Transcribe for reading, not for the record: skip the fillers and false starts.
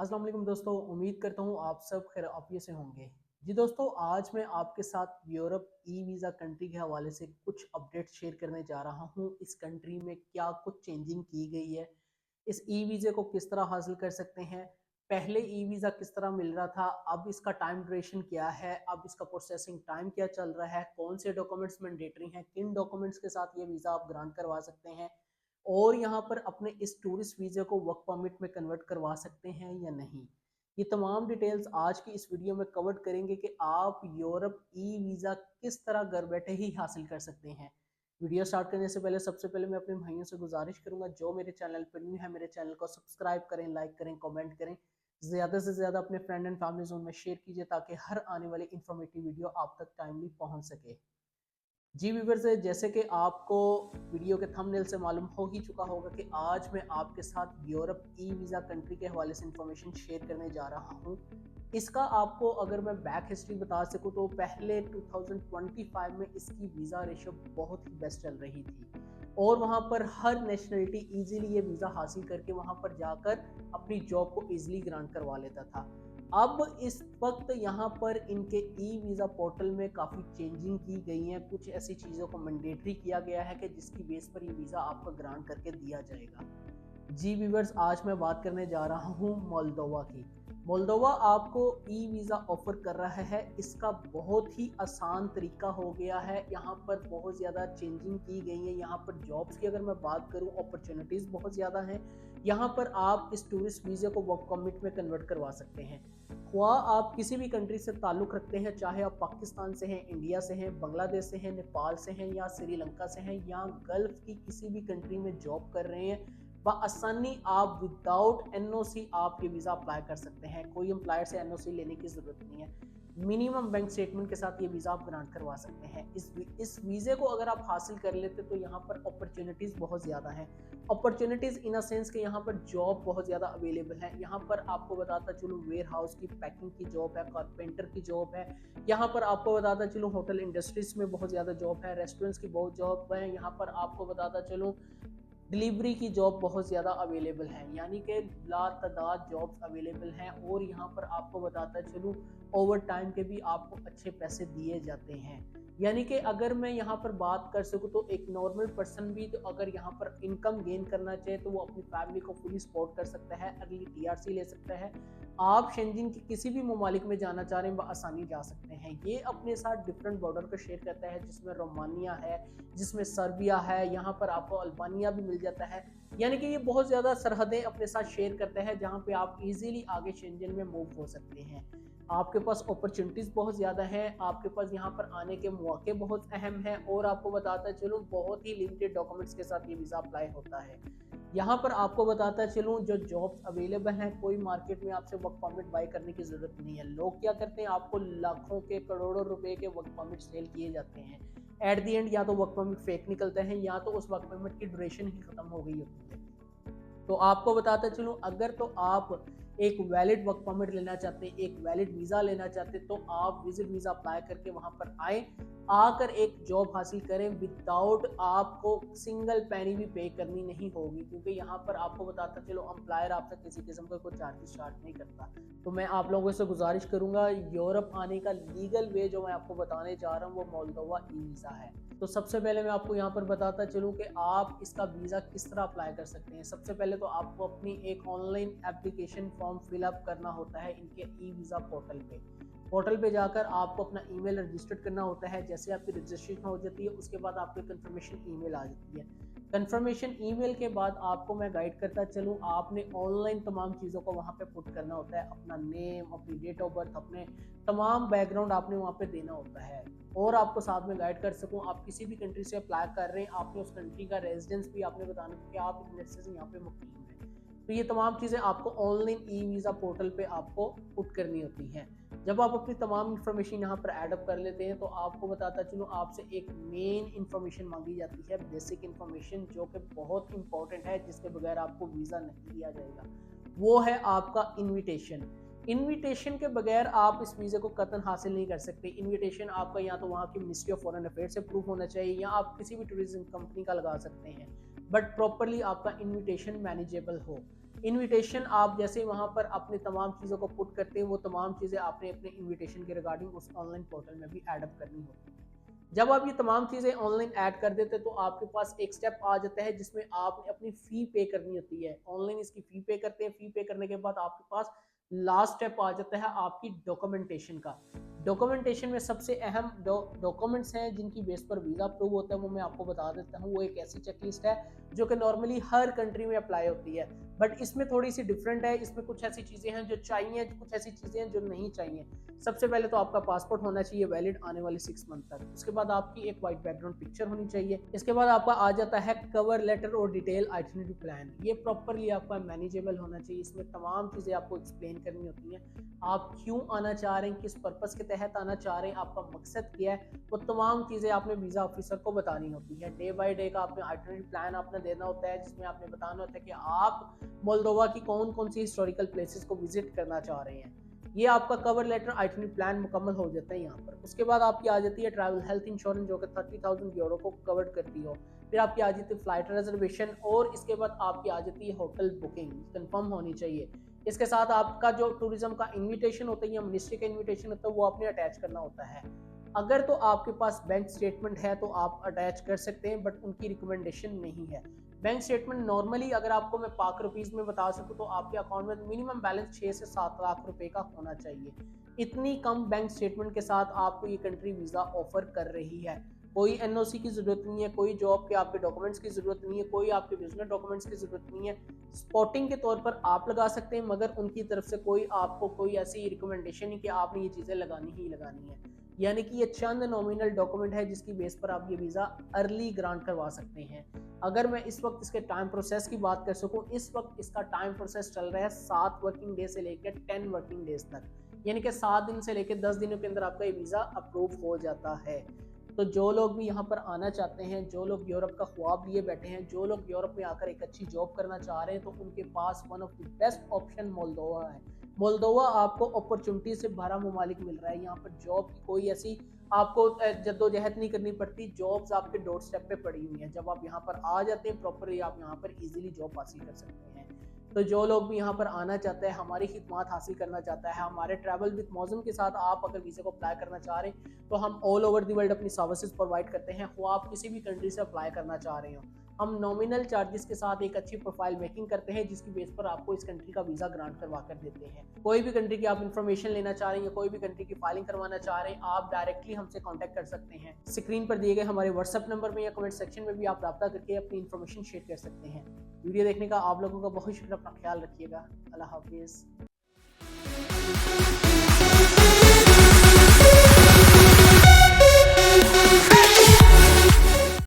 अस्सलाम वालेकुम दोस्तों, उम्मीद करता हूँ आप सब खैर आफियत से होंगे। जी दोस्तों, आज मैं आपके साथ यूरोप ई वीज़ा कंट्री के हवाले से कुछ अपडेट शेयर करने जा रहा हूँ। इस कंट्री में क्या कुछ चेंजिंग की गई है, इस ई वीज़े को किस तरह हासिल कर सकते हैं, पहले ई वीज़ा किस तरह मिल रहा था, अब इसका टाइम ड्यूरेशन क्या है, अब इसका प्रोसेसिंग टाइम क्या चल रहा है, कौन से डॉक्यूमेंट्स मैंडेटरी हैं, किन डॉक्यूमेंट्स के साथ ये वीज़ा आप ग्रांट करवा सकते हैं और यहाँ पर अपने इस टूरिस्ट वीज़ा को वर्क परमिट में कन्वर्ट करवा सकते हैं या नहीं। ये तमाम डिटेल्स आज की इस वीडियो में कवर करेंगे कि आप यूरोप ई वीज़ा किस तरह घर बैठे ही हासिल कर सकते हैं। वीडियो स्टार्ट करने से पहले सबसे पहले मैं अपने भाइयों से गुजारिश करूंगा, जो मेरे चैनल पर न्यू है मेरे चैनल को सब्सक्राइब करें, लाइक करें, कमेंट करें, ज़्यादा से ज़्यादा अपने फ्रेंड एंड फैमिली जोन में शेयर कीजिए ताकि हर आने वाली इन्फॉर्मेटिव वीडियो आप तक टाइमली पहुंच सके। जी व्यूअर्स, जैसे कि आपको वीडियो के थंबनेल से मालूम हो ही चुका होगा कि आज मैं आपके साथ यूरोप ई वीज़ा कंट्री के हवाले से इंफॉर्मेशन शेयर करने जा रहा हूँ। इसका आपको अगर मैं बैक हिस्ट्री बता सकूँ तो पहले 2025 में इसकी वीज़ा रेशो बहुत ही बेस्ट चल रही थी और वहाँ पर हर नेशनलिटी इजीली ये वीज़ा हासिल करके वहाँ पर जाकर अपनी जॉब को इजीली ग्रांट करवा लेता था। अब इस वक्त यहाँ पर इनके ई वीज़ा पोर्टल में काफ़ी चेंजिंग की गई हैं, कुछ ऐसी चीज़ों को मैंडेटरी किया गया है कि जिसकी बेस पर ये वीज़ा आपको ग्रांट करके दिया जाएगा। जी व्यूअर्स, आज मैं बात करने जा रहा हूँ मोल्दोवा की। मोल्दोवा आपको ई वीज़ा ऑफर कर रहा है। इसका बहुत ही आसान तरीका हो गया है, यहाँ पर बहुत ज़्यादा चेंजिंग की गई है। यहाँ पर जॉब्स की अगर मैं बात करूँ, अपॉर्चुनिटीज़ बहुत ज़्यादा हैं। यहाँ पर आप इस टूरिस्ट वीज़े को वर्क परमिट में कन्वर्ट करवा सकते हैं। ख्वाह आप किसी भी कंट्री से ताल्लुक़ रखते हैं, चाहे आप पाकिस्तान से हैं, इंडिया से हैं, बांग्लादेश से हैं, नेपाल से हैं या श्रीलंका से हैं या गल्फ़ की किसी भी कंट्री में जॉब कर रहे हैं, बआसानी आप विदाउट एनओसी आप ये वीज़ा अप्लाई कर सकते हैं। कोई एम्प्लॉयर से एनओसी लेने की ज़रूरत नहीं है। मिनिमम बैंक स्टेटमेंट के साथ ये वीज़ा आप ग्रांट करवा सकते हैं। इस वीज़े को अगर आप हासिल कर लेते तो यहाँ पर अपॉर्चुनिटीज़ बहुत ज़्यादा हैं। अपॉर्चुनिटीज़ इन अ सेंस कि यहाँ पर जॉब बहुत ज़्यादा अवेलेबल है। यहाँ पर आपको बताता चलूँ, वेयर हाउस की पैकिंग की जॉब है, कारपेंटर की जॉब है। यहाँ पर आपको बताता चलूँ, होटल इंडस्ट्रीज में बहुत ज़्यादा जॉब है, रेस्टोरेंट्स की बहुत जॉब है। यहाँ पर आपको बताता चलूँ, डिलीवरी की जॉब बहुत ज़्यादा अवेलेबल है, यानी कि लातादाद जॉब्स अवेलेबल हैं। और यहाँ पर आपको बताता चलूँ, ओवर टाइम के भी आपको अच्छे पैसे दिए जाते हैं। यानी कि अगर मैं यहाँ पर बात कर सकूँ तो एक नॉर्मल पर्सन भी तो अगर यहाँ पर इनकम गेन करना चाहे तो वो अपनी फैमिली को फुली सपोर्ट कर सकता है, अर्ली टीआरसी ले सकता है। आप शेंजन के किसी भी ममालिक में जाना चाह रहे हैं आसानी जा सकते हैं। ये अपने साथ डिफरेंट बॉर्डर को शेयर करता है, जिसमें रोमानिया है, जिसमें सर्बिया है, यहाँ पर आपको अल्बानिया भी मिल जाता है। यानी कि ये बहुत ज़्यादा सरहदें अपने साथ शेयर करता है जहाँ पे आप इजीली आगे शेंजन में मूव हो सकते हैं। आपके पास अपॉर्चुनिटीज़ बहुत ज़्यादा हैं, आपके पास यहाँ पर आने के मौके बहुत अहम हैं और आपको बताता चलूँ, बहुत ही लिमिटेड डॉक्यूमेंट्स के साथ ये वीज़ा अप्लाई होता है। यहाँ पर आपको बताता चलूँ, जो जॉब्स अवेलेबल हैं, कोई मार्केट में आपसे वर्क परमिट बाय करने की ज़रूरत नहीं है। लोग क्या करते हैं, आपको लाखों के करोड़ों रुपए के वर्क परमिट सेल किए जाते हैं। एट द एंड या तो वर्क परमिट फेक निकलते हैं या तो उस वर्क परमिट की ड्यूरेशन ही खत्म हो गई होती है। तो आपको बताता चलूँ, अगर तो आप एक वैलिड वर्क परमिट लेना चाहते हैं, एक वैलिड वीज़ा लेना चाहते हैं, तो आप विजिट वीज़ा अप्लाई करके वहाँ पर आए, आकर एक जॉब हासिल करें विदाउट आपको सिंगल पैनी भी पे करनी नहीं होगी, क्योंकि यहाँ पर आपको बताता चलो, एम्प्लॉयर आपसे किसी किस्म का कोई चार्जेस चार्ज नहीं करता। तो मैं आप लोगों से गुजारिश करूँगा, यूरोप आने का लीगल वे जो मैं आपको बताने जा रहा हूँ वो मोल्दोवा ई वीज़ा है। तो सबसे पहले मैं आपको यहाँ पर बताता चलूँ कि आप इसका वीज़ा किस तरह अप्लाई कर सकते हैं। सबसे पहले तो आपको अपनी एक ऑनलाइन एप्लीकेशन फॉर्म फिलअप करना होता है इनके ई वीज़ा पोर्टल पे। पोर्टल पे जाकर आपको अपना ईमेल रजिस्टर्ड करना होता है। जैसे आपकी रजिस्ट्रेशन हो जाती है, उसके बाद आपको कंफर्मेशन ईमेल आ जाती है। कंफर्मेशन ईमेल के बाद आपको मैं गाइड करता चलूँ, आपने ऑनलाइन तमाम चीज़ों को वहाँ पे पुट करना होता है, अपना नेम, अपनी डेट ऑफ बर्थ, अपने तमाम बैकग्राउंड आपने वहाँ पे देना होता है। और आपको साथ में गाइड कर सकूँ, आप किसी भी कंट्री से अप्लाई कर रहे हैं, आपने उस कंट्री का रेजिडेंस भी आपने बताना कि आप इस यहाँ पे मुकीम हैं। तो ये तमाम चीज़ें आपको ऑनलाइन ई वीज़ा पोर्टल पे आपको पुट करनी होती हैं। जब आप अपनी तमाम इन्फॉर्मेशन यहाँ पर एडअप कर लेते हैं तो आपको बताता चलूँ, आपसे एक मेन इन्फॉर्मेशन मांगी जाती है, बेसिक इन्फॉर्मेशन, जो कि बहुत इंपॉर्टेंट है, जिसके बगैर आपको वीज़ा नहीं दिया जाएगा। वो है आपका इन्विटेशन। इनविटेशन के बगैर आप इस वीज़े को कतन हासिल नहीं कर सकते। इनविटेशन आपका या तो वहाँ की मिनिस्ट्री ऑफ फॉरेन अफेयर्स से प्रूफ होना चाहिए या आप किसी भी टूरिज्म कंपनी का लगा सकते हैं, बट प्रॉपरली आपका इनविटेशन मैनेजेबल हो। इनविटेशन आप जैसे वहाँ पर अपने तमाम चीज़ों को पुट करते हैं, वो तमाम चीज़ें आपने अपने इनविटेशन के रिगार्डिंग उस ऑनलाइन पोर्टल में भी ऐड अप करनी होती है। जब आप ये तमाम चीज़ें ऑनलाइन ऐड कर देते हैं तो आपके पास एक स्टेप आ जाता है जिसमें आपने अपनी फ़ी पे करनी होती है। ऑनलाइन इसकी फ़ी पे करते हैं, फ़ी पे करने के बाद आपके पास लास्ट स्टेप आ जाता है आपकी डॉक्यूमेंटेशन का। डॉक्यूमेंटेशन में सबसे अहम डॉक्यूमेंट्स हैं जिनकी बेस पर वीज़ा अप्रूव होता है, वो मैं आपको बता देता हूँ। वो एक ऐसी चेकलिस्ट है जो कि नॉर्मली हर कंट्री में अप्लाई होती है, बट इसमें थोड़ी सी डिफरेंट है। इसमें कुछ ऐसी चीज़ें हैं जो चाहिए, कुछ ऐसी चीज़ें हैं जो नहीं चाहिए। सबसे पहले तो आपका पासपोर्ट होना चाहिए वैलिड आने वाले 6 मंथ तक। उसके बाद आपकी एक वाइट बैकग्राउंड पिक्चर होनी चाहिए। इसके बाद आपका आ जाता है कवर लेटर और डिटेल आइटनरी प्लान। ये प्रॉपरली आपका मैनेजेबल होना चाहिए। इसमें तमाम चीज़ें आपको एक्सप्लेन करनी होती हैं। आप क्यों आना चाह रहे हैं, किस पर्पज़ के तहत आना चाह रहे हैं, आपका मकसद क्या है, वो तमाम चीज़ें आपने वीज़ा ऑफिसर को बतानी होती है। डे बाय डे का आपने आइटनरी प्लान आपने देना होता है, जिसमें आपने बताना होता है कि आप मोल्दोवा की कौन कौन सी हिस्टोरिकल प्लेसेस को विजिट करना चाह रहे हैं। ये आपका कवर लेटर आइटनरी प्लान मुकम्मल हो जाता है यहाँ पर। उसके बाद आपकी आ जाती है ट्रैवल हेल्थ इंश्योरेंस जो कि 30,000 यूरो को कवर करती हो। फिर आपकी आ जाती है फ्लाइट रिजर्वेशन और इसके बाद आपकी आ जाती है होटल बुकिंग कंफर्म होनी चाहिए। इसके साथ आपका जो टूरिज्म का इन्विटेशन होता है या मिनिस्ट्री का इन्विटेशन होता है वो आपने अटैच करना होता है। अगर तो आपके पास बैंक स्टेटमेंट है तो आप अटैच कर सकते हैं, बट उनकी रिकमेंडेशन नहीं है। बैंक स्टेटमेंट नॉर्मली अगर आपको मैं पाक रुपीज़ में बता सकूं तो आपके अकाउंट में मिनिमम बैलेंस 6 से 7 लाख रुपए का होना चाहिए। इतनी कम बैंक स्टेटमेंट के साथ आपको ये कंट्री वीज़ा ऑफर कर रही है। कोई एनओसी की ज़रूरत नहीं है, कोई जॉब के आपके डॉक्यूमेंट्स की ज़रूरत नहीं है, कोई आपके बिजनेस डॉक्यूमेंट्स की ज़रूरत नहीं है। स्पॉटिंग के तौर पर आप लगा सकते हैं, मगर उनकी तरफ से कोई आपको कोई ऐसी रिकमेंडेशन नहीं कि आपने ये चीज़ें लगानी ही लगानी है। यानी कि ये चंद नॉमिनल डॉक्यूमेंट है जिसकी बेस पर आप ये वीज़ा अर्ली ग्रांट करवा सकते हैं। अगर मैं इस वक्त इसके टाइम प्रोसेस की बात कर सकूं, इस वक्त इसका टाइम प्रोसेस चल रहा है 7 वर्किंग डे से लेकर 10 वर्किंग डेज तक। यानी कि 7 दिन से लेकर 10 दिनों के अंदर आपका ये वीज़ा अप्रूव हो जाता है। तो जो लोग भी यहाँ पर आना चाहते हैं, जो लोग यूरोप का ख्वाब लिए बैठे हैं, जो लोग यूरोप में आकर एक अच्छी जॉब करना चाह रहे हैं, तो उनके पास one of the best option Moldova है। मोल्दोवा आपको अपॉर्चुनिटी से भरा ममालिक मिल रहा है। यहाँ पर जॉब की कोई ऐसी आपको जद्दोजहद नहीं करनी पड़ती। जॉब्स आपके डोर स्टेप पे पड़ी हुई हैं। जब आप यहाँ पर आ जाते हैं प्रॉपरली आप यहाँ पर इजीली जॉब हासिल कर सकते हैं। तो जो लोग भी यहाँ पर आना चाहते हैं, हमारी खिदमत हासिल करना चाहता है, हमारे ट्रैवल विद मौज़म के साथ आप अगर वीज़े को अप्लाई करना चाह रहे हैं तो हम ऑल ओवर दी वर्ल्ड अपनी सर्विसेज प्रोवाइड करते हैं। वो आप किसी भी कंट्री से अप्लाई करना चाह रहे हो, हम नॉमिनल चार्जेस के साथ एक अच्छी प्रोफाइल मेकिंग करते हैं जिसकी बेस पर आपको इस कंट्री का वीज़ा ग्रांट करवा कर देते हैं। कोई भी कंट्री की आप इन्फॉर्मेशन लेना चाह रहे हैं या कोई भी कंट्री की फाइलिंग करवाना चाह रहे हैं, आप डायरेक्टली हमसे कांटेक्ट कर सकते हैं। स्क्रीन पर दिए गए हमारे व्हाट्सएप नंबर में या कमेंट सेक्शन में भी आप रब्ता करके अपनी इन्फॉर्मेशन शेयर कर सकते हैं। वीडियो देखने का आप लोगों का बहुत शुक्रिया। अपना ख्याल रखिएगा। अल्लाह हाफिज़।